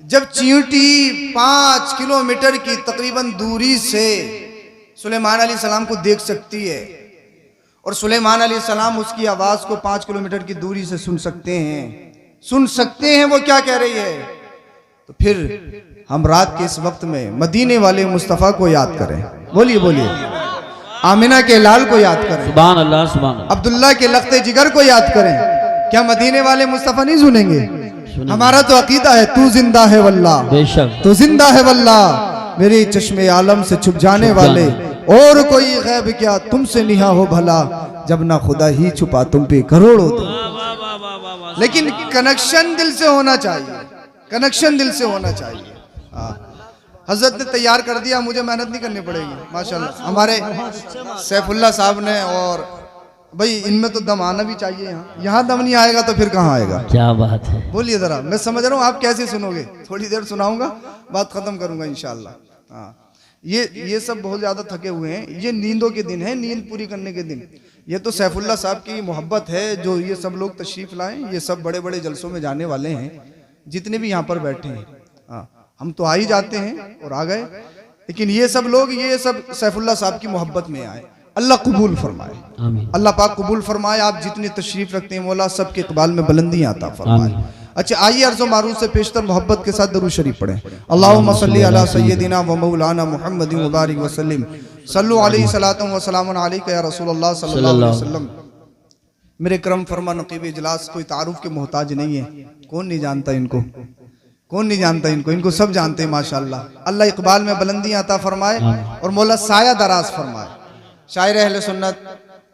जब चींटी 5 किलोमीटर की तकरीबन दूरी से सुलेमान अलैहिस्सलाम को देख सकती है और सुलेमान अलैहिस्सलाम उसकी आवाज को 5 किलोमीटर की दूरी से सुन सकते हैं वो क्या कह रही है, तो फिर हम रात के इस वक्त में मदीने वाले मुस्तफ़ा को याद करें। बोलिए बोलिए, आमिना के लाल को याद करें, सुभान अल्लाह सुभान अल्लाह। अब्दुल्ला के लख्ते जिगर को याद करें। क्या मदीने वाले मुस्तफ़ा नहीं सुनेंगे? हमारा तो अकीदा है, तू जिंदा है वल्लाह, बेशक तू जिंदा है वल्लाह, मेरे चश्मे आलम से छुप जाने वाले और कोई गैब क्या तुमसे निहा हो भला, जब ना खुदा ही छुपा तुम पे करोड़ों दो। लेकिन कनेक्शन दिल से होना चाहिए, कनेक्शन दिल से होना चाहिए। हजरत ने तैयार कर दिया, मुझे मेहनत नहीं करनी पड़ेगी माशाल्लाह। हमारे सैफुल्लाह साहब ने, और भाई इनमें तो दम आना भी चाहिए। यहाँ दम नहीं आएगा तो फिर कहाँ आएगा? क्या बात है। बोलिए जरा, मैं समझ रहा हूँ आप कैसे सुनोगे। थोड़ी देर सुनाऊंगा, बात खत्म करूंगा इंशाल्लाह। हाँ, ये सब बहुत ज्यादा थके हुए हैं। ये नींदों के दिन है, नींद पूरी करने के दिन। ये तो सैफुल्लाह साहब की मोहब्बत है जो ये सब लोग तशरीफ लाएं। ये सब बड़े बड़े जलसों में जाने वाले हैं, जितने भी यहाँ पर बैठे हैं। हाँ, हम तो आ ही जाते हैं और आ गए, लेकिन ये सब लोग, ये सब सैफुल्लाह साहब की मोहब्बत में आए। अल्लाह कबूल फरमाए, आमीन। अल्लाह पाक कबूल फरमाए। आप जितनी तशरीफ रखते हैं मौला सबके इकबाल में बुलंदियां अता फरमाए। अच्छा, आइए अर्ज़ो मारूफ से पेशतर मोहब्बत के साथ दरूद शरीफ पढ़ें। अल्लाहुम्मा सल्ली अला सय्यदिना व मौलाना मुहम्मदिन व बारिक व सल्लिम सल्लु अलैहि सलातन व सलामुन अलैका या रसूलल्लाह सल्लल्लाहु अलैहि वसल्लम। मेरे करम फरमा नक़ीब इजलास कोई तारुफ के मोहताज नहीं है। कौन नहीं जानता इनको, कौन नहीं जानता इनको? इनको सब जानते हैं माशाअल्लाह। अल्लाह इकबाल में बुलंदियां अता फरमाए और मौला साया दराज फरमाए। शायर अहले सुन्नत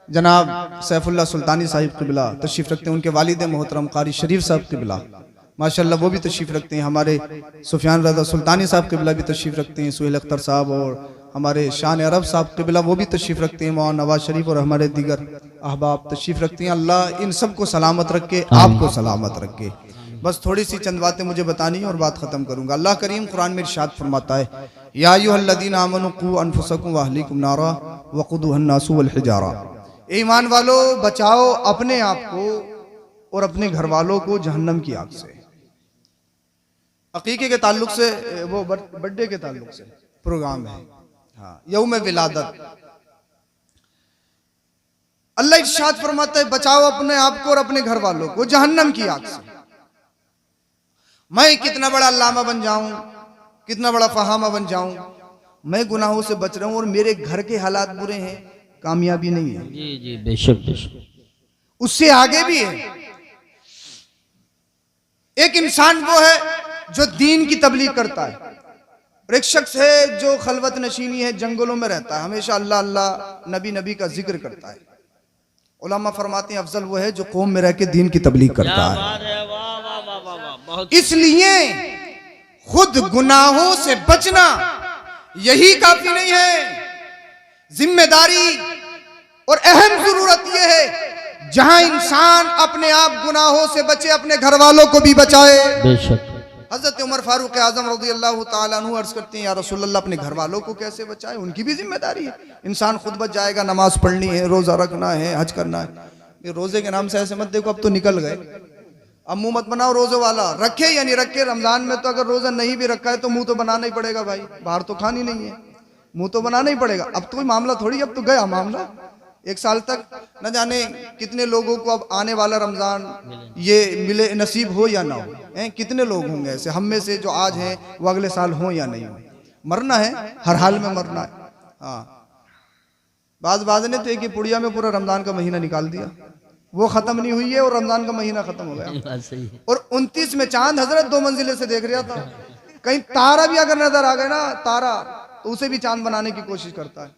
जनाब सैफुल्लाह सुल्तानी साहिब क़िबला तशरीफ रखते हैं। उनके वालिद मोहतरम कारी शरीफ साहब क़िबला माशाअल्लाह वो भी तशरीफ रखते हैं। हमारे सुफियान रज़ा सुल्तानी साहब क़िबला भी तशरीफ रखते हैं। सुहेल अख्तर साहब और हमारे शान अरब साहब क़िबला वो भी तशरीफ रखते हैं। मौलाना नवाज शरीफ और हमारे दीगर अहबाब तशरीफ रखते हैं। अल्लाह इन सबको सलामत रखे, आपको सलामत रखे। बस थोड़ी सी चंद बातें मुझे बतानी है और बात खत्म करूंगा। अल्लाह करीम कुरान में इरशाद फरमाता है, या अय्युहल्लज़ीना आमनू क़ू अनफुसकुम व अहलीकुम नारा वक़ूदुहा अन्नासु वल हिजारा। ईमान वालों, बचाओ अपने आप को और अपने घर वालों को जहन्नम की आग से। अकीके के ताल्लुक से, वो बर्थडे के ताल्लुक से प्रोग्राम है, हाँ, यौम विलादत। अल्लाह इरशाद फरमाता है, बचाओ अपने आप को और अपने घर वालों को जहन्नम की आग से। मैं कितना बड़ा अल्लामा बन जाऊं, कितना बड़ा फहामा बन जाऊं, मैं गुनाहों से बच रहा हूं और मेरे घर के हालात बुरे हैं, कामयाबी नहीं है। जी जी बेशक बेशक। उससे आगे भी है। एक इंसान वो है जो दीन की तबलीग करता है, और एक शख्स है जो खलवत नशीनी है, जंगलों में रहता है, हमेशा अल्लाह अल्लाह नबी नबी का जिक्र करता है। उलमा फरमाते हैं अफजल वो है जो कौम में रह के दीन की तबलीग करता है। इसलिए खुद गुनाहों से बचना यही काफी नहीं है, जिम्मेदारी और अहम जरूरत यह है जहां इंसान अपने आप गुनाहों से बचे, अपने घर वालों को भी बचाए। बेशक। हजरत उमर फारूक आजम रज़ियल्लाहु ताला अन्हु अर्ज करते हैं, या रसूलल्लाह अपने घर वालों को कैसे बचाए? उनकी भी जिम्मेदारी है। इंसान खुद बच जाएगा, नमाज पढ़नी है, रोजा रखना है, हज करना है। ये रोजे के नाम से ऐसे मत देखो अब तो निकल गए, अब मुंह मत बनाओ रोजे वाला। रखे या नहीं रखे, रमजान में तो अगर रोजा नहीं भी रखा है तो मुंह तो बनाना ही पड़ेगा भाई, बाहर तो खानी नहीं है, मुंह तो बनाना ही पड़ेगा। अब तो कोई मामला थोड़ी, अब तो गया मामला। 1 साल तक न जाने कितने लोगों को अब आने वाला रमजान ये मिले, नसीब हो या ना हो। कितने लोग होंगे ऐसे हम में से जो आज हैं वो अगले साल हो या नहीं हो। मरना है, हर हाल में मरना है। हाँ, बाज ने तो एक ही पुड़िया में पूरा रमजान का महीना निकाल दिया, वो खत्म नहीं हुई है और रमजान का महीना खत्म हो गया। और 29 में चांद हजरत 2 मंजिले से देख रहा था, कहीं तारा भी अगर नजर आ गया ना, तारा, तो उसे भी चांद बनाने की कोशिश करता है।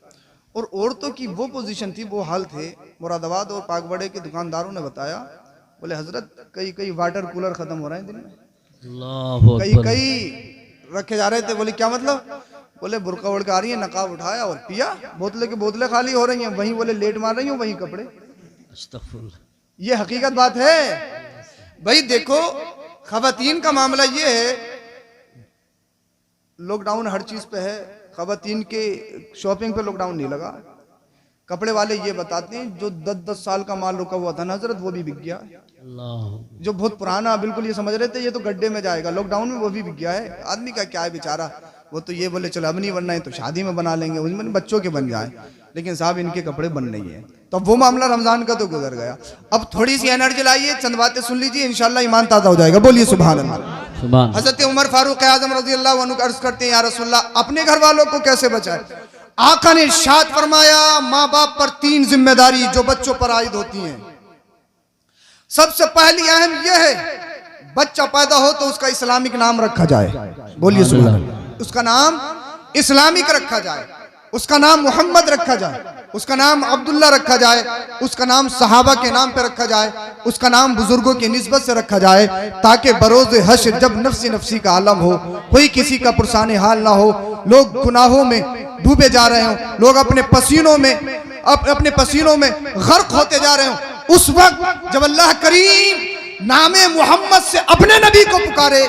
और औरतों की वो पोजीशन थी, वो हाल थे। मुरादाबाद और पाकबड़े के दुकानदारों ने बताया, बोले हजरत कई वाटर कूलर खत्म हो रहे हैं दिन में, कई रखे जा रहे थे। बोले क्या मतलब? बोले बुर्का ओढ़ के आ रही है, नकाब उठाया और पिया, बोतलें की बोतलें खाली हो रही हैं, वहीं बोले लेट मार रही हूँ, वहीं कपड़े। ये हकीकत बात है भाई। देखो खवातीन का मामला ये है, लॉकडाउन हर चीज पे है, खवातीन के शॉपिंग पे लॉकडाउन नहीं लगा। कपड़े वाले ये बताते हैं जो 10-10 साल का माल रुका हुआ था ना हजरत, वो भी बिक गया। अल्लाह। जो बहुत पुराना बिल्कुल ये समझ रहे थे ये तो गड्ढे में जाएगा, लॉकडाउन में वो भी बिक गया है। आदमी का क्या है बेचारा, वो तो ये बोले चलो अब नहीं बनना है तो शादी में बना लेंगे, उसमें बच्चों के बन जाए, लेकिन साहब इनके कपड़े बन नहीं है। तो वो मामला रमजान का तो गुजर गया। अब थोड़ी सी एनर्जी लाइए, चंद बातें सुन लीजिए, इंशाल्लाह ईमान ताज़ा हो जाएगा। बोलिए सुभान अल्लाह। सुभान। हजरत उमर फारूक आजम रज़ी अल्लाह अन्हु अर्ज करते हैं, या रसूलल्लाह अपने घर वालों को कैसे बचाए। आका ने इरशाद फरमाया, माँ बाप पर 3 जिम्मेदारी जो बच्चों पर आयद होती हैं। सबसे पहली अहम यह है, बच्चा पैदा हो तो उसका इस्लामिक नाम रखा जाए। बोलिए सुभान अल्लाह। उसका नाम इस्लामिक रखा जाए, उसका नाम मोहम्मद रखा जाए, उसका नाम अब्दुल्ला रखा जाए, उसका नाम सहाबा के नाम पे रखा जाए, उसका नाम बुजुर्गों की निस्बत से रखा जाए, ताकि बरोज़ हश्र जब नफ्सी नफ्सी का आलम हो, कोई किसी का पुरसाने हाल ना हो, लोग गुनाहों में डूबे जा रहे हो, लोग अपने पसीनों में गर्क होते जा रहे हो, उस वक्त जब अल्लाह करीम नामे मोहम्मद से अपने नबी को पुकारे,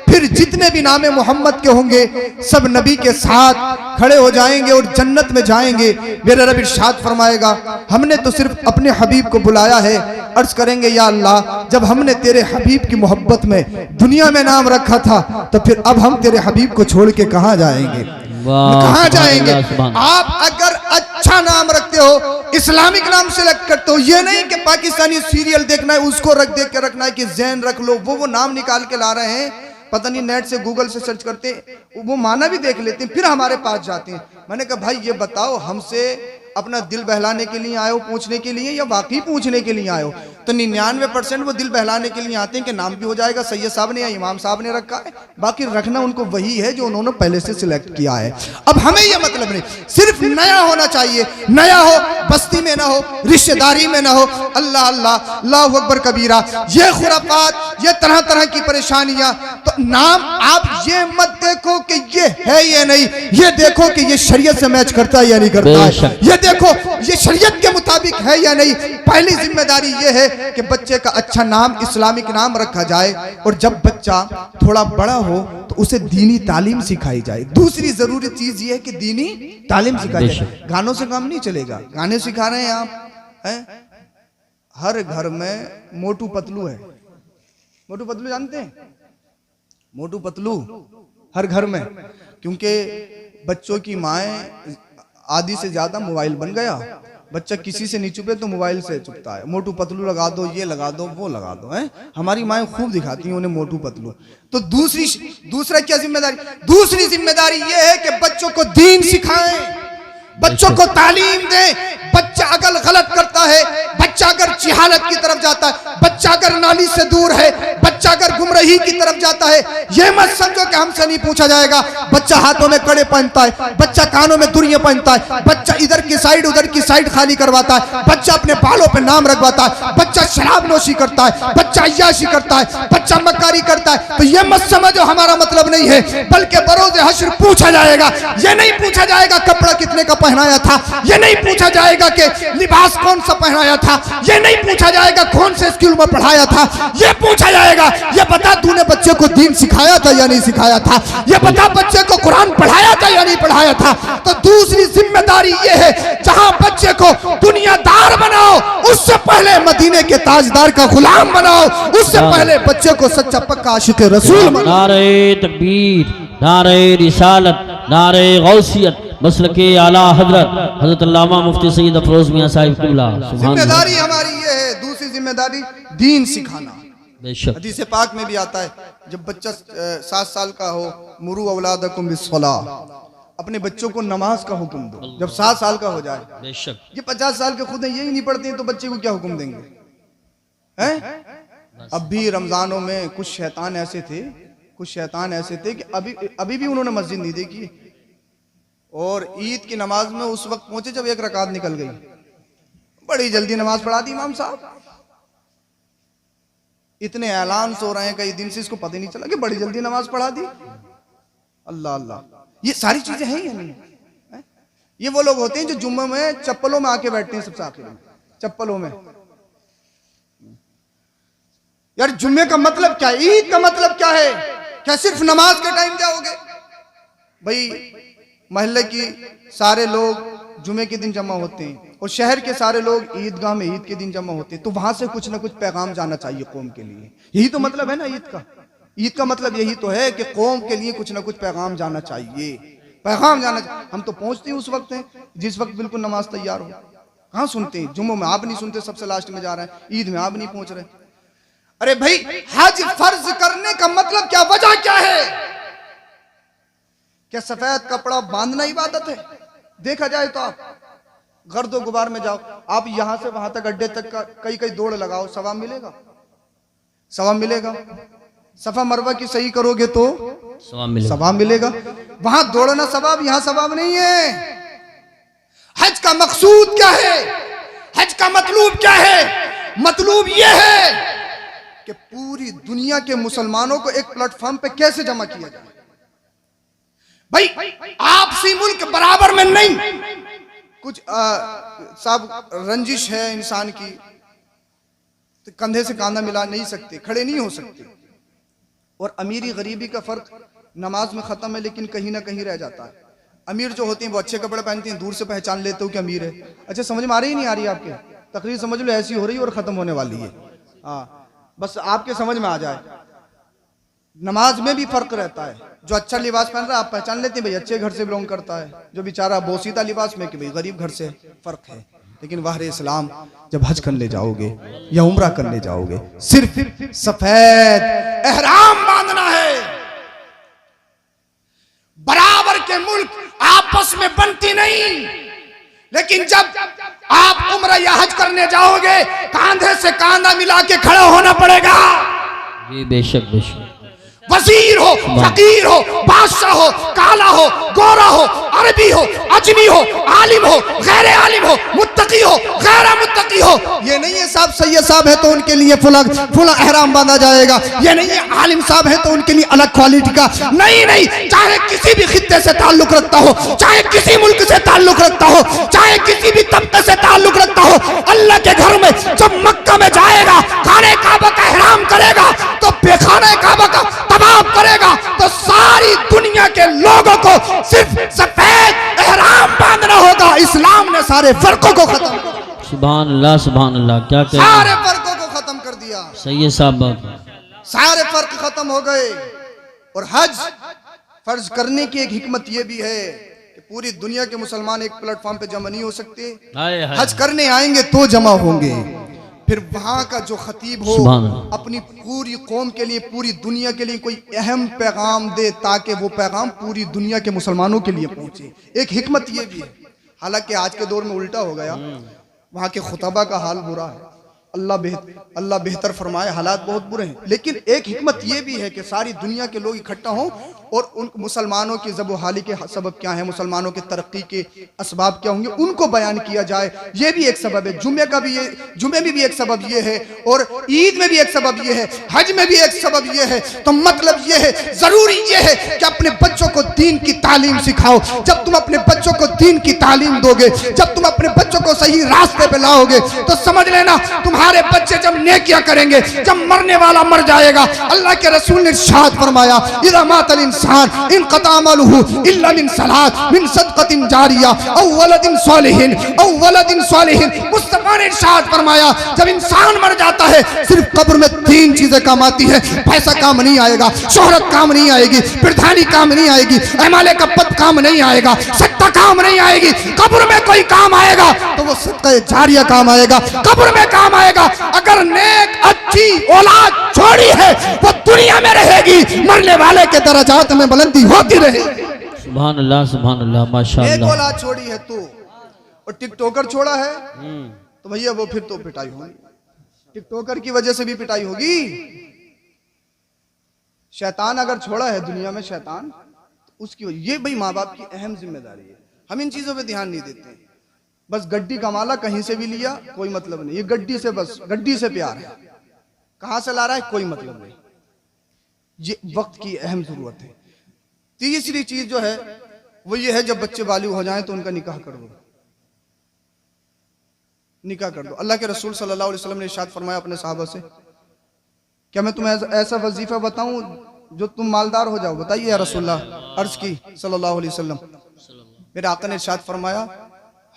फिर जितने भी नामे मोहम्मद के होंगे सब नबी के साथ खड़े हो जाएंगे और जन्नत में जाएंगे। मेरा रब इरशाद फरमाएगा, हमने तो सिर्फ अपने हबीब को बुलाया है। अर्ज करेंगे, या अल्लाह, जब हमने तेरे हबीब की मोहब्बत में दुनिया में नाम रखा था, तो फिर अब हम तेरे हबीब को छोड़ के कहाँ जाएंगे, कहाँ जाएंगे। आप अगर अच्छा नाम रखते हो, इस्लामिक नाम सेलेक्ट करते हो, ये नहीं कि पाकिस्तानी सीरियल देखना है उसको देख के रखना है कि जैन रख लो, वो नाम निकाल के ला रहे हैं, पता नहीं नेट से गूगल से सर्च करते, वो माना भी देख लेते हैं, फिर हमारे पास जाते हैं। मैंने कहा भाई ये बताओ, हमसे अपना दिल बहलाने के लिए आए हो, पूछने के लिए, या वाकई पूछने के लिए आए हो? तो 99% वो दिल बहलाने के लिए आते हैं कि नाम भी हो जाएगा, सैयद साहब ने या इमाम साहब ने रखा है, बाकी रखना उनको वही है जो उन्होंने पहले से सिलेक्ट किया है। अब हमें यह मतलब नहीं, सिर्फ नया होना चाहिए, नया हो, बस्ती में ना हो, रिश्तेदारी में ना हो। अल्लाह अल्लाह, अल्लाहु अकबर कबीरा, ये खुराफात, ये तरह तरह की परेशानियां। तो नाम आप ये मत देखो कि ये है ये नहीं, ये देखो कि ये शरीयत से मैच करता है या नहीं करता है, ये देखो ये शरीयत के मुताबिक है या नहीं। पहली जिम्मेदारी ये है कि बच्चे का अच्छा नाम, इस्लामिक नाम रखा जाए, और जब बच्चा थोड़ा बड़ा हो तो उसे दीनी तालीम सिखाई जाए। दूसरी जरूरी चीज ये है कि दीनी तालीम सिखाई जाए। गानों से काम नहीं चलेगा, गाने सिखा रहे हैं आप हैं? हर घर में मोटू पतलू है। मोटू पतलू जानते हैं? मोटू पतलू हर घर में, क्योंकि बच्चों की माएँ आधी से ज्यादा मोबाइल बन गया, बच्चा किसी से नहीं चुपे तो मोबाइल से चुपता है। मोटू पतलू लगा दो, ये लगा दो, वो लगा दो, हैं? हमारी माएँ खूब दिखाती हैं उन्हें मोटू पतलू। तो दूसरा क्या जिम्मेदारी? दूसरी जिम्मेदारी ये है कि बच्चों को दीन सिखाएं, बच्चों को तालीम दें। बच्चा अगर गलत करता है, बच्चा अगर जिहालत की तरफ जाता है, बच्चा अगर नाली से दूर है, बच्चा अगर गुमराही की तरफ जाता है, ये मत समझो कि हमसे नहीं पूछा जाएगा। बच्चा हाथों में कड़े पहनता है, बच्चा कानों में दुनिया पहनता है, बच्चा इधर की साइड उधर की साइड खाली करवाता है, बच्चा अपने बालों पे नाम रखवाता है, बच्चा शराब नोशी करता है, बच्चा अय्याशी करता है, बच्चा मक्कारी करता है। तो ये मत समझो हमारा मतलब नहीं है, बल्कि बरोज़ हश्र पूछा जाएगा। ये नहीं पूछा जाएगा कपड़ा कितने का पहनाया था, ये नहीं पूछा जाएगा कि लिबास कौन सा पहनाया था, ये नहीं पूछा जाएगा कौन से स्कूल में पढ़ाया था, ये पूछा जाएगा ये बता तूने बच्चे को दीन सिखाया था या नहीं सिखाया था, ये बता बच्चे को कुरान पढ़ाया था या नहीं पढ़ाया था। तो दूसरी जिम्मेदारी ये है, जहां बच्चे को दुनियादार बनाओ उससे पहले मदीने के ताजदार का गुलाम बनाओ, उससे पहले बच्चे को सच्चा पक्का आशिक रसूल बनाओ। नारे तकबीर, नारे रिसालत, नारे गौसियत, मसलके आला हजरत अल्लामा मुफ्ती सैयद अफरोज मियां साहिब किबला। जिम्मेदारी हमारी ये है। दूसरी जिम्मेदारी दीन सिखाना। बेशक हदीस पाक में भी आता है, जब बच्चा 7 साल का हो, मुरू औलादकुम बिस्सलाह, अपने बच्चों को नमाज का हुक्म दो जब 7 साल का हो जाए। बेशक ये 50 साल के खुद यही नहीं पढ़ते हैं तो बच्चे को क्या हुक्म देंगे, हैं? अब भी रमजानों में कुछ शैतान ऐसे थे कि अभी भी उन्होंने मस्जिद नहीं देखी, और ईद की नमाज में उस वक्त पहुंचे जब 1 रकात निकल गई। बड़ी जल्दी नमाज पढ़ा दी इमाम साहब, इतने ऐलान हो रहे हैं कई दिन से, इसको पता ही नहीं चला कि बड़ी जल्दी नमाज पढ़ा दी। अल्लाह अल्लाह, ये सारी चीजें हैं या नहीं है? ये वो लोग होते हैं जो जुम्मे में चप्पलों में आके बैठते हैं सबसे आखिर में, चप्पलों में। यार जुम्मे का मतलब क्या है, ईद का मतलब क्या है? क्या सिर्फ नमाज के टाइम जाओगे? भाई महल्ले की सारे लोग जुमे के दिन जमा होते हैं और शहर के सारे लोग ईदगाह में ईद के दिन जमा होते हैं, तो वहां से कुछ ना कुछ पैगाम जाना चाहिए कौम के लिए। यही तो मतलब है ना ईद का। ईद का मतलब यही तो है कि कौम के लिए कुछ ना कुछ पैगाम जाना चाहिए, पैगाम जाना चाहिए। हम तो पहुंचते ही उस वक्त हैं जिस वक्त बिल्कुल नमाज तैयार हो। कहाँ सुनते हैं? जुम्मों में आप नहीं सुनते, सबसे लास्ट में जा रहे हैं, ईद में आप नहीं पहुंच रहे। अरे भाई, हज फर्ज करने का मतलब क्या, वजह क्या है? क्या सफेद कपड़ा बांधना इबादत है? देखा जाए तो आप गर्दो गुबार में जाओ, आप यहां से वहां तक अड्डे तक का कई कई दौड़ लगाओ, सवाब मिलेगा? सवाब मिलेगा? सफा मरवा की सही करोगे तो सवाब मिलेगा। वहां दौड़ना सवाब, यहां सवाब नहीं है। हज का मकसूद क्या है? हज का मतलूब क्या है? मतलूब यह है कि पूरी दुनिया के मुसलमानों को एक प्लेटफॉर्म पे कैसे जमा किया जाए। भाई, आपसी मुल्क बराबर में नहीं, कुछ साहब रंजिश है इंसान की तो कंधे से कांधा मिला नहीं सकते, खड़े नहीं हो सकते। और अमीरी गरीबी का फर्क नमाज में खत्म है, लेकिन कहीं ना कहीं रह जाता है। अमीर जो होती हैं वो अच्छे कपड़े पहनती हैं, दूर से पहचान लेते हो कि अमीर है। अच्छा, समझ में आ रही है नहीं आ रही आपके? तकरीर समझ लो ऐसी हो रही है और खत्म होने वाली है। हाँ, बस आपके समझ में आ जाए। नमाज में भी फर्क रहता है। जो अच्छा लिबास पहन रहा है आप पहचान लेते हैं भाई अच्छे घर से बिलोंग करता है, जो बेचारा बोसीदा लिबास में कि भाई गरीब घर से, फर्क है। लेकिन वाहरे इस्लाम जब हज करने जाओगे या उम्रा करने जाओगे, सिर्फ सफेद एहराम बांधना है। बराबर के मुल्क आपस में बनती नहीं, लेकिन जब आप उम्रा या हज करने जाओगे कांधे से कांधा मिला के खड़ा होना पड़ेगा। जी बेशक बेशक। वजीर हो, फकीर हो, बादशाह हो, काला हो, गोरा हो, अरबी हो, अजमी हो, आलिम हो, गैर आलिम हो, मुत्तकी हो, गैर मुत्तकी हो, ये नहीं है साहब सैयद साहब है तो उनके लिए फुला एहराम बांधा जाएगा। ये नहीं है आलिम साहब है तो उनके लिए अलग क्वालिटी का। नहीं नहीं, चाहे किसी भी खित्ते से ताल्लुक रखता हो, चाहे किसी मुल्क से ताल्लुक रखता हो, चाहे किसी भी तबके से ताल्लुक रखता हो, अल्लाह के घर में जब मक्का में जाएगा, खाने काबा का एहराम करेगा तो बेखाने काबा का तवाफ करेगा तो सारी दुनिया के लोगों को सिर्फ सफेद एहराम बांधना होगा। इस्लाम ने सारे फर्कों को खत्म कर दिया। सुभान अल्लाह सुभान अल्लाह। क्या कह सारे फर्कों को खत्म कर दिया। सही है साहब, सारे फर्क खत्म हो गए। और हज फर्ज करने की एक हिकमत यह भी है कि पूरी दुनिया के मुसलमान एक प्लेटफॉर्म पे जमा नहीं हो सकते। हज करने आएंगे तो जमा होंगे। फिर वहां का जो खतीब हो अपनी पूरी कौम के लिए, पूरी दुनिया के लिए कोई अहम पैगाम दे ताकि वो पैगाम पूरी दुनिया के मुसलमानों के लिए पहुंचे। एक हिकमत ये भी है। हालांकि आज के दौर में उल्टा हो गया, वहां के खुतबा का हाल बुरा है, अल्लाह बेहतर फरमाए, हालात बहुत बुरे हैं। लेकिन एक हिकमत यह भी है कि सारी दुनिया के लोग इकट्ठा हों और उन मुसलमानों की ज़बोहाली के सबब क्या है, मुसलमानों के तरक्की के असबाब क्या होंगे, उनको बयान किया जाए। ये भी एक सबब है। जुमे में भी एक सबब ये है और ईद में भी एक सबब ये है, हज में भी एक सबब ये है। तो मतलब ये है, जरूरी ये है कि अपने बच्चों को दीन की तालीम सिखाओ। जब तुम अपने बच्चों को दीन की तालीम दोगे, जब तुम अपने बच्चों को सही रास्ते पे लाओगे, तो समझ लेना तुम्हारे बच्चे जब नेकियां करेंगे, जब मरने वाला मर जाएगा, अल्लाह के रसूल ने इरशाद फरमाया, इज़ा मातल इंसान इनक़ता अमलुहु इल्ला मिन सलात मिन सदक़तिन जारिया औ वलदिन सालिहिन। मुस्तफा ने इरशाद फरमाया, जब इंसान मर जाता है सिर्फ कब्र में तीन चीजें काम आती है। पैसा काम नहीं आएगा, शोहरत काम नहीं आएगी, प्रधानी काम नहीं आएगी, अमाले का पद काम नहीं आएगा, सत्ता काम नहीं आएगी। कब्र में कोई काम आएगा तो वो सदक़े जारिया काम आएगा, कब्र में काम आएगा। अगर नेक अच्छी औलाद छोड़ी है वो दुनिया में रहेगी, मरने वाले के दर्जात में बुलंदी होती रहेगी। सुभान अल्लाह माशाअल्लाह। एक औलाद छोड़ी है तू और टिकटॉकर छोड़ा है तो भैया वो फिर तो पिटाई होगी, टिकटॉकर की वजह से भी पिटाई होगी। शैतान अगर छोड़ा है दुनिया में शैतान, तो उसकी ये भाई माँ बाप की अहम जिम्मेदारी है। हम इन चीजों पे ध्यान नहीं देते। बस गड्डी का माला कहीं से भी लिया कोई मतलब नहीं, ये गड्डी से, बस गड्डी से प्यार है, कहां से ला रहा है कोई मतलब नहीं। ये वक्त की अहम जरूरत है। तीसरी चीज जो है वो ये है, जब बच्चे बालिग हो जाएं तो उनका निकाह कर दो, निकाह कर दो। अल्लाह के रसूल सल्लल्लाहु अलैहि वसल्लम ने इरशाद फरमाया अपने सहाबा से, क्या मैं तुम्हें ऐसा वजीफा बताऊं जो तुम मालदार हो जाओ? बताइए या रसूलल्लाह। अर्ज की सल्लल्लाहु अलैहि वसल्लम। मेरे आका ने इरशाद फरमाया,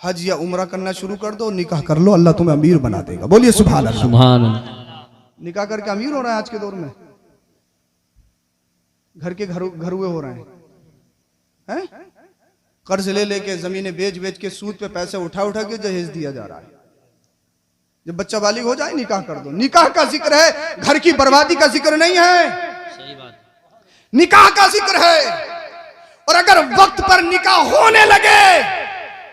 हज या उम्रा करना शुरू कर दो, निकाह कर लो, अल्लाह तुम्हें अमीर बना देगा। बोलिए सुभान अल्लाह। सुभान अल्लाह। निकाह करके अमीर हो रहे हैं आज के दौर में, घर के घरुए हो रहे हैं, कर्ज ले लेके, जमीनें बेच बेच के, सूद पे पैसे उठा उठा के जहेज दिया जा रहा है। जब बच्चा बालिग हो जाए निकाह कर दो। निकाह का जिक्र है, घर की बर्बादी का जिक्र नहीं है। सही बात। निकाह का जिक्र है। और अगर वक्त पर निकाह होने लगे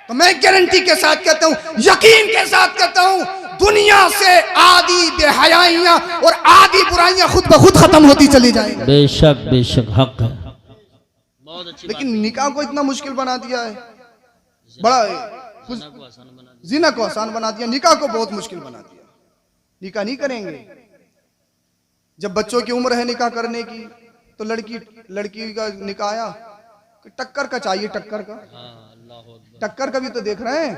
तो मैं गारंटी के साथ कहता हूं, यकीन के साथ कहता हूं, दुनिया से आदि बेहयाइयां और आदि बुराइयां खुद ब खुद खत्म होती चली जाएंगी। बेशक बेशक हक है, बहुत अच्छी। लेकिन निकाह को इतना मुश्किल बना दिया है, बड़ा जिना को आसान बना दिया, निकाह को बहुत मुश्किल बना दिया। निकाह नहीं करेंगे। जब बच्चों की उम्र है निकाह करने की, तो लड़की का निकाह आया, टक्कर का चाहिए, टक्कर का। टक्कर का भी तो देख रहे हैं।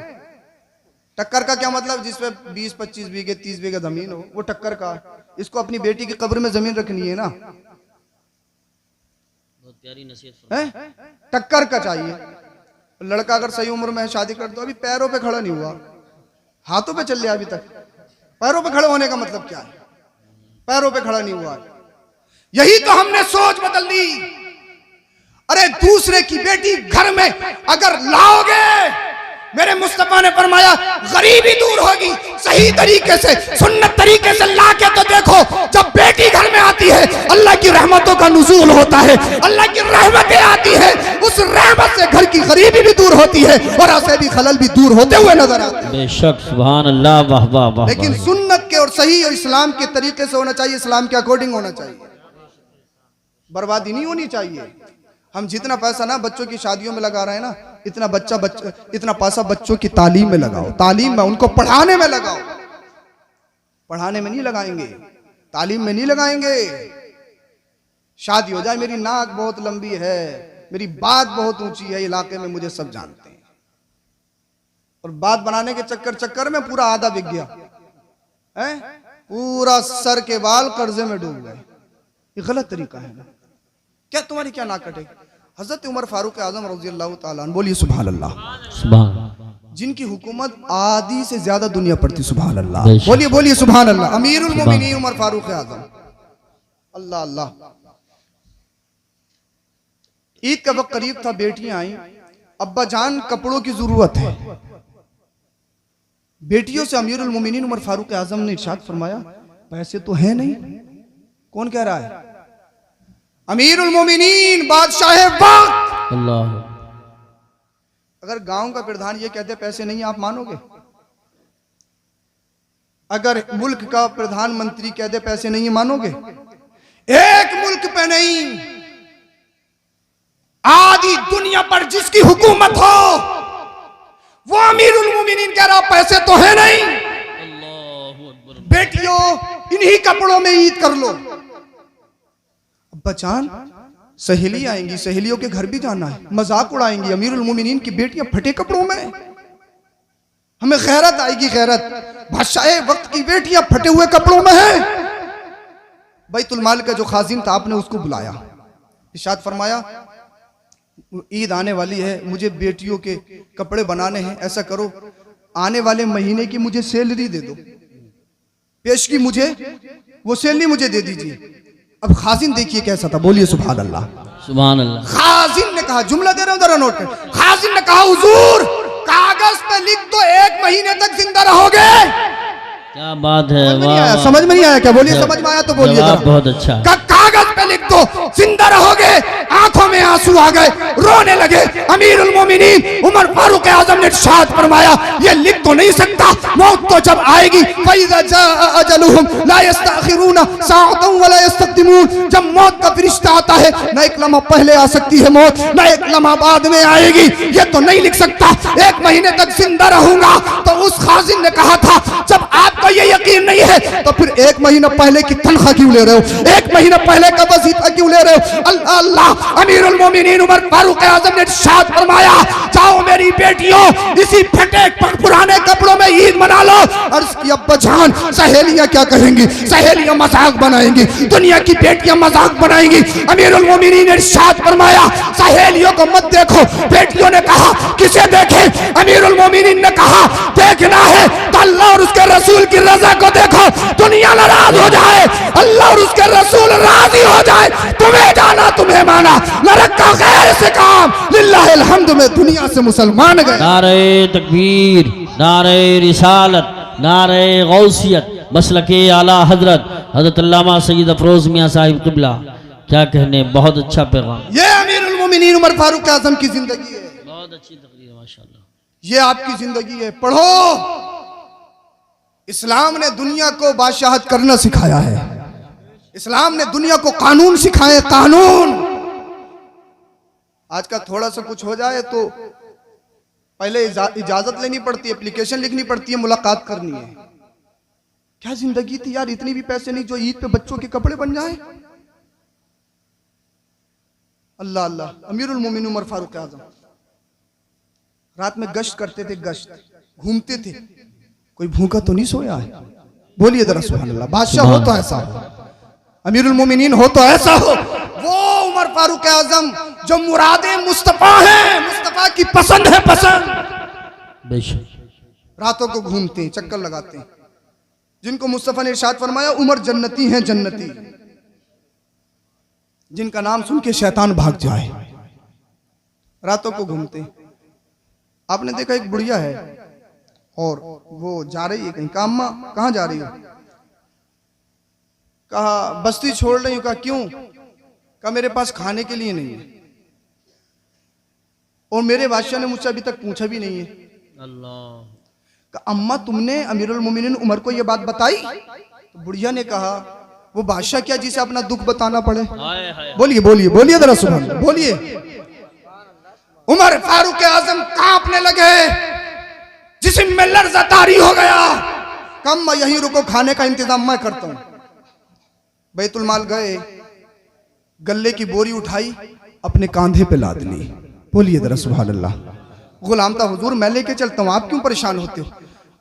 टक्कर का क्या मतलब? जिसपे 20-25 बीघे 30 बीघे जमीन हो, वो टक्कर का। इसको अपनी बेटी की कब्र में जमीन रखनी है ना, बहुत प्यारी नसीहत है। टक्कर का चाहिए। लड़का अगर सही उम्र में है, शादी कर दो। अभी पैरों पे खड़ा नहीं हुआ, हाथों पे चल लिया अभी तक। पैरों पे खड़े होने का मतलब क्या है? पैरों पे खड़ा नहीं हुआ। यही तो हमने सोच बदल दी। अरे दूसरे की बेटी घर में अगर लाओगे, मेरे मुस्तफा ने फरमाया गरीबी दूर होगी। सही तरीके से, सुन्नत तरीके से लाके तो देखो, जब बेटी घर में आती है अल्लाह की रहमतों का नुज़ूल होता है, अल्लाह की रहमतें आती है, उस रहमत से घर की गरीबी भी दूर होती है और ऐसे भी खलल भी दूर होते हुए नजर आते हैं। बेशक सुभान अल्लाह, वाह वाह वाह। लेकिन सुन्नत के और सही और इस्लाम के तरीके से होना चाहिए, इस्लाम के अकॉर्डिंग होना चाहिए। बर्बादी नहीं होनी चाहिए। हम जितना पैसा ना बच्चों की शादियों में लगा रहे हैं ना, इतना पैसा बच्चों की तालीम में लगाओ, तालीम में, उनको पढ़ाने में लगाओ। पढ़ाने में नहीं लगाएंगे, तालीम में नहीं लगाएंगे। शादी हो जाए, मेरी नाक बहुत लंबी है, मेरी बात बहुत ऊंची है, इलाके में मुझे सब जानते हैं, और बात बनाने के चक्कर में पूरा आधा बिक गया है, पूरा सर के बाल कर्जे में डूब गए। ये गलत तरीका है ना। क्या तुम्हारी क्या नाक कटे? हजरत उमर फारूक आजम रज़ी अल्लाह ताला अन्हु, बोलिए सुभान अल्लाह, सुभान, जिनकी हुकूमत आदि से ज्यादा दुनिया पर थी, सुभान अल्लाह, बोलिए बोलिए सुभान अल्लाह। अमीरुल मोमिनीन उमर फारूक आजम, अल्लाह अल्लाह। ईद का वक्त करीब था, बेटियां आई, अब्बा जान कपड़ों की जरूरत है। बेटियों से अमीरुल मोमिनीन उमर फारूक आजम ने इरशाद फरमाया, पैसे तो है नहीं। कौन कह रहा है? अमीरुल मोमिनीन, बादशाह वक्त। अल्लाह। अगर गांव का प्रधान ये कहते पैसे नहीं, आप मानोगे? अगर मुल्क का प्रधानमंत्री कहते पैसे नहीं, मानोगे? एक मुल्क पे नहीं, आधी दुनिया पर जिसकी हुकूमत हो, वो अमीरुल मोमिनीन कह रहा पैसे तो है नहीं। बेटियों, इन्हीं कपड़ों में ईद कर लो। बचान, सहेली आएंगी, सहेलियों के घर भी जाना है, मजाक उड़ाएंगी। अमीरुल मोमिनीन की बेटियां फटे कपड़ों में, हमें गैरत आएगी, गैरत। बादशाह वक्त की बेटियां फटे हुए कपड़ों में हैं। बैतुल माल का जो खाजिन था, आपने उसको बुलाया, इरशाद फरमाया, ईद आने वाली है, मुझे बेटियों के कपड़े बनाने हैं, ऐसा करो आने वाले महीने की मुझे सैलरी दे दो, पेश की मुझे वो सैलरी मुझे दे दीजिए। अब खाजिन देखिए कैसा था, बोलिए सुभान अल्लाह, सुभान अल्लाह। खाजिन ने कहा, जुमला दे रहा हूं, जरा नोट कर। खाजिन ने कहा, हुजूर कागज पे लिख दो 1 महीने तक जिंदा रहोगे। क्या बात है, समझ में नहीं आया क्या? बोलिए, समझ में आया तो बोलिए। बहुत अच्छा। कागज पे लिख दो जिंदा रहोगे। आंखों में आंसू आ गए, रोने लगे। अमीरुल मोमिनीन उमर फारूक आजम ने इरशाद फरमाया, ये लिख तो नहीं सकता, मौत तो जब आएगी, फइज़ा जाअ अजलुहुम ला यस्तअखिरून साअतन वला यस्तक़दिमून। जब मौत का फरिश्ता आता है, न एक लम्हा पहले आ सकती है मौत, न एक लम्हा बाद में आएगी। ये तो नहीं लिख सकता 1 महीने तक जिंदा रहूंगा। तो उस खाजिन ने कहा था, जब आपको ये यकीन नहीं है तो फिर 1 महीना पहले की तनख्वाह क्यों ले रहे हो? 1 महीना पहले का वजीफा क्यों ले रहे हो? अल्लाह अल्लाह। अमीरुल मोमिनीन उमर फारूक आजम ने इरशाद फरमाया, जाओ मेरी बेटियों इसी फटे पुराने कपड़ों में ईद मना लो। और उसकी अब्बा जान, सहेलियां क्या कहेंगी, सहेलियां मजाक बनाएंगी, दुनिया की बेटियां मजाक बनाएंगी। अमीरुल मोमिनीन ने इरशाद फरमाया, सहेलियों को मत देखो। बेटियों ने कहा किसे देखें? अमीरुल मोमिनीन ने कहा देखना है तो अल्लाह और उसके रसूल की रजा को देखो। दुनिया नाराज हो जाए, अल्लाह और उसके रसूल राजी हो जाए, तुम्हें जाना तुम्हें माना, न रखा गैर से काम, लिल्लाहिल हम्द में दुनिया से मुसलमान गए। नारे तकबीर, नारे रिसालत, नारे गौसियत, मसलके आला हजरत हजरत अल्लामा सैयद अफरोज मियां साहिब क़िबला। क्या कहने, बहुत अच्छा पैगाम। ये अमीरुल मोमिनीन उमर फारूक आजम की जिंदगी है, बहुत अच्छी तकरीर है माशाल्लाह। ये आपकी जिंदगी है। पढ़ो, इस्लाम ने दुनिया को बादशाहत करना सिखाया है, इस्लाम ने दुनिया को कानून सिखाए, कानून। आज का थोड़ा सा कुछ हो जाए तो पहले इजाजत लेनी पड़ती है, एप्लीकेशन लिखनी पड़ती है, मुलाकात करनी है। क्या जिंदगी थी यार, इतनी भी पैसे नहीं जो ईद पे बच्चों के कपड़े बन जाए। अल्लाह अल्लाह। अमीरुल मोमिनीन उमर फारूक आजम रात में गश्त करते थे, गश्त घूमते थे, कोई भूखा तो नहीं सोया है? बोलिए जरा सुभान अल्लाह। बादशाह हो तो ऐसा हो, अमीरुल मोमिनीन हो तो ऐसा हो। वो उमर फारूक आजम जो मुरादे मुस्तफा है, मुस्तफा की पसंद है, पसंद। बेशक रातों को घूमते हैं, चक्कर लगाते हैं, जिनको मुस्तफा ने इरशाद फरमाया उमर जन्नती हैं, जन्नती, जिनका नाम सुन के शैतान भाग जाए। रातों को घूमते हैं। आपने देखा एक बुढ़िया है और वो जा रही है कहीं, अम्मा कहाँ जा रही हो? कहा बस्ती छोड़ रही हूँ। कहा क्यों? कहा मेरे पास खाने के लिए नहीं है और मेरे बादशाह ने मुझसे अभी तक पूछा भी नहीं है। अल्लाह। कहा अम्मा तुमने अमीरुल मोमिनीन उमर को ये बात बताई? तो बुढ़िया ने कहा वो बादशाह क्या जिसे अपना दुख बताना पड़े? बोलिए बोलिए बोलिए जरा सुभान अल्लाह, बोलिए। उमर फारूक आजम कांपने लगे, जिस्म में लर्ज़ा तारी हो गया। कम मैं यहीं रुको, खाने का इंतजाम मैं करता हूं। बैतुल माल गए, गल्ले की बोरी उठाई, अपने कांधे पे लाद ली। बोलिए जरा सुभान अल्लाह। गुलाम था हुजूर, मैं लेके चलता हूं, आप क्यों परेशान होते हो?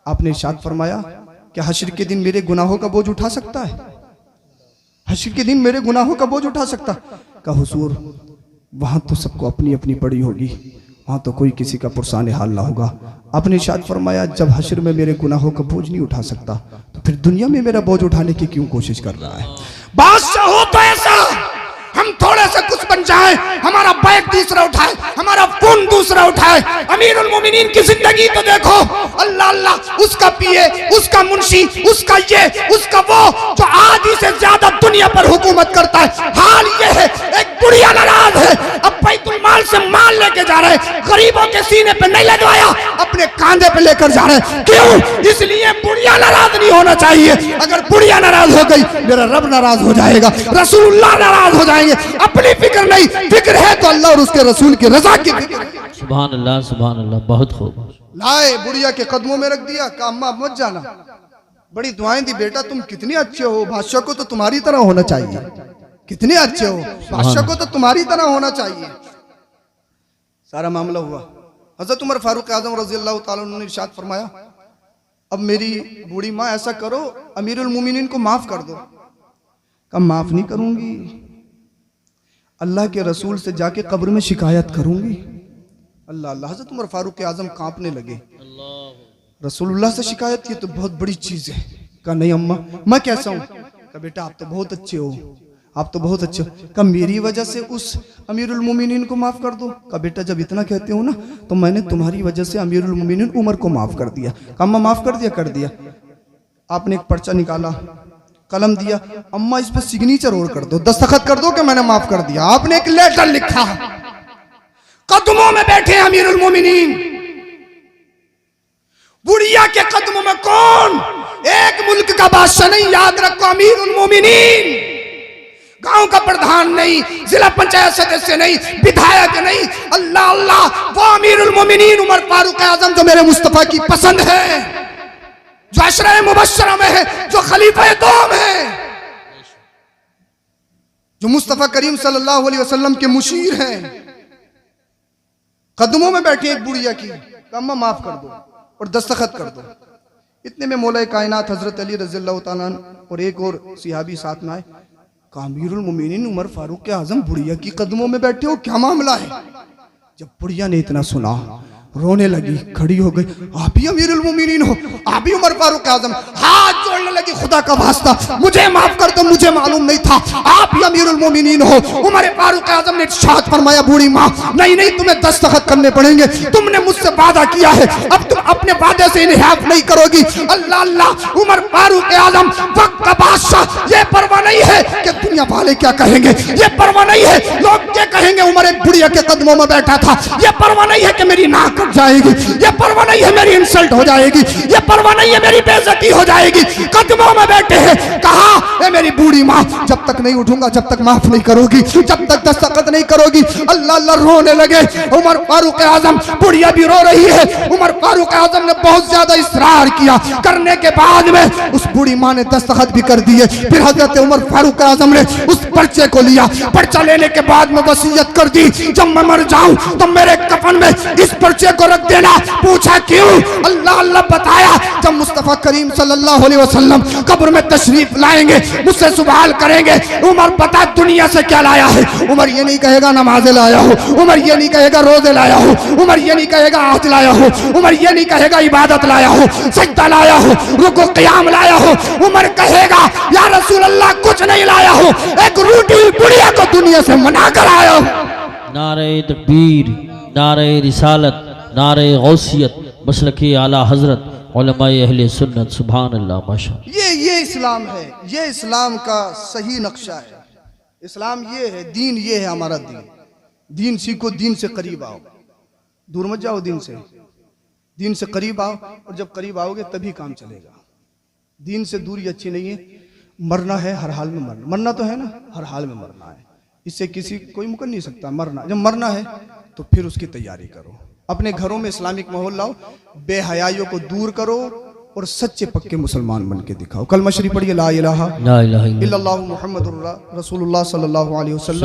आपने इरशाद फरमाया क्या हश्र के दिन मेरे गुनाहों का बोझ उठा सकता है? हश्र के दिन मेरे गुनाहों का बोझ उठा सकता? कहा हुजूर वहां तो सबको अपनी अपनी पड़ी होगी, वहां तो कोई किसी का पुरसाने हाल ना होगा। आपने इरशाद फरमाया जब हश्र में मेरे गुनाहों का बोझ नहीं उठा सकता तो फिर दुनिया में मेरा बोझ उठाने की क्यों कोशिश कर रहा है? बादशाह हो तो ऐसा, हम थोड़े से कुछ बन जाए, हमारा बैग दूसरा उठाए, हमारा फोन दूसरा उठाए। अमीरुल मोमिनीन की जिंदगी तो देखो, अल्लाह अल्लाह, उसका पिए, उसका मुंशी, उसका ये, उसका वो, जो आदि से ज्यादा दुनिया पर हुकूमत करता है। हाल ये है, एक बुढ़िया नाराज है, अब बैतुल माल से माल लेके जा रहे, गरीबों के सीने पे नहीं लगवाया, अपने कांधे पे लेकर जा रहे। क्यों? इसलिए बुढ़िया नाराज नहीं होना चाहिए। अगर बुढ़िया नाराज हो गई मेरा रब नाराज हो जाएगा, रसूलुल्लाह नाराज हो जाएंगे। अपनी फिक्र नहीं, फिक्र है तो अल्लाह और उसके रसूल की रजा की फिक्र है। सुभान अल्लाह, सुभान अल्लाह, बहुत खूब। लाए बुढ़िया के कदमों में रख दिया, कहा अम्मा मत जाना, बड़ी दुआएं दी बेटा, तुम कितने अच्छे हो, बादशाह को तो तुम्हारी तरह होना चाहिए। कितने अच्छे हो, बादशाह को तो तुम्हारी तरह होना चाहिए। सारा मामला हुआ। हजरत उमर फारूक आजम रजी अल्लाह तआला अन्हु ने इरशाद फरमाया अब मेरी बूढ़ी माँ ऐसा करो, अमीरुल मोमिनीन को माफ कर दो। कहा माफ नहीं करूंगी, अल्लाह के रसूल से जाके कब्र में शिकायत करूंगी। अल्लाह अल्लाह। हजरत उमर फारूक आजम कांपने लगे। रसूलुल्लाह से शिकायत, ये तो बहुत बड़ी चीज है। कहा नहीं अम्मा, मैं कैसा हूं? कहा बेटा आप तो बहुत अच्छे हो, आप तो बहुत अच्छे हो। कहा मेरी वजह से उस अमीरुल मोमिनीन को माफ कर दो। कहा बेटा जब इतना कहते हो ना तो मैंने तुम्हारी वजह से अमीरुल मोमिनीन उमर को माफ कर दिया। कहा अम्मा माफ कर दिया? कर दिया। आपने एक पर्चा निकाला, कलम दिया, अम्मा इस पे सिग्नेचर और कर दो, दस्तखत कर दो कि मैंने माफ कर दिया। आपने एक लेटर लिखा, कदमों में बैठे अमीरुल मोमिनीन, बुढ़िया के कदमों में कौन? एक मुल्क का बादशाह नहीं, याद रखो, अमीरुल मोमिनीन, गांव का प्रधान नहीं, जिला पंचायत सदस्य नहीं, विधायक नहीं, अल्लाह अल्लाह, वो अमीरुल मोमिनीन उमर फारूक आजम जो मेरे मुस्तफा की पसंद है, जो अशरा मुबश्शरा में है, जो खलीफा दोम है। जो मुस्तफ़ा करीम सल्लल्लाहु अलैहि वसल्लम के मुशीर हैं, कदमों में बैठी एक बुढ़िया की, अम्मा माफ कर दो और दस्तखत कर दो। इतने में मौला कायनात हजरत अली रज़ियल्लाहु ताला अन्हु और एक और सिहाबी साथ में आए। कहा अमीरुल मोमिनीन उमर फारूक आजम बुढ़िया की कदमों में बैठे हो, क्या मामला है? जब बुढ़िया ने इतना सुना रोने लगी, खड़ी हो गई। आप ही अमीरुल मोमिनीन हो, आप ही उमर फारूक आजम। हाथ जोड़ने लगी, खुदा का वास्ता मुझे माफ कर दो, मुझे मालूम नहीं था आप ही अमीरुल मोमिनीन हो। उमर फारूक आजम ने इरशाद फरमाया, बूढ़ी माँ नहीं नहीं, तुम्हें दस्तखत करने पड़ेंगे, तुमने मुझसे वादा किया है, अब तुम अपने वादे से इन्हाफ नहीं करोगी। अल्लाह अल्लाह, उमर फारूक आजम वक्त का बादशाह, ये परवाह नहीं है कि दुनिया वाले क्या कहेंगे, ये परवाह नहीं है लोग क्या कहेंगे। उमर एक बुढ़िया के कदमों में बैठा था, ये परवाह नहीं है कि मेरी नाक जाएगी, ये परवाह नहीं है मेरी इंसल्ट हो जाएगी, ये परवाह नहीं है मेरी बेइज्जती हो जाएगी। कदमों में बैठे हैं, कहा ए मेरी बूढ़ी माँ, जब तक नहीं उठूंगा, जब तक माफ नहीं करोगी, जब तक दस्तखत नहीं करोगी। अल्लाह अल्लाह रोने लगे। उमर फारूक आजम, बुढ़िया भी रो रही है। उमर फारूक आजम ने बहुत ज्यादा इसरार किया, करने के बाद में उस बूढ़ी माँ ने दस्तखत भी कर दिए। फिर हजरत उमर फारूक आजम ने उस पर्चे को लिया, पर्चा लेने के बाद में वसीयत कर दी, जब मैं मर जाऊं तो मेरे कफन में इस पर्चे को रख देना। पूछा क्यों? अल्लाह अल्लाह बताया, जब मुस्तफा करीम सल्लल्लाहु अलैहि वसल्लम कब्र में तशरीफ लाएंगे, मुझसे सवाल करेंगे, उमर बता दुनिया से क्या लाया है? उमर ये नहीं कहेगा नमाज़ें लाया हो, उमर ये नहीं कहेगा रोजे लाया हो, उमर ये नहीं कहेगा हज लाया हो, उमर ये नहीं कहेगा इबादत लाया हो, सजदा लाया हो, रुकू क़याम लाया हो। उमर कहेगा या रसूल अल्लाह कुछ नहीं लाया हो, एक रूठी बुढ़िया को दुनिया से मना कर आया हो। नारे तकबीर, नारे रिसालत, नारे गौसियत, मसलके आला हजरत, उलमाए अहले सुन्नत, सुभान अल्लाह माशाअल्लाह। ये इस्लाम है, ये इस्लाम का सही नक्शा है। इस्लाम ये है, दीन ये है हमारा दीन। दीन सीखो, दीन से करीब आओ, दूर मत जाओ दीन से, दीन से करीब आओ, और जब करीब आओगे तभी काम चलेगा। दीन से दूरी अच्छी नहीं है। मरना है हर हाल में, मरना मरना तो है ना, हर हाल में मरना है, इससे किसी कोई मुकर नहीं सकता। मरना जब मरना है तो फिर उसकी तैयारी करो। अपने घरों में इस्लामिक माहौल लाओ, बेहयाइयों को दूर करो और सच्चे पक्के मुसलमान बन के दिखाओ। कलमा शरीफ पढ़िए, ला इलाहा इल्लल्लाहु मुहम्मदुर रसूलुल्लाह सल्लल्लाहु अलैहि वसल्लम।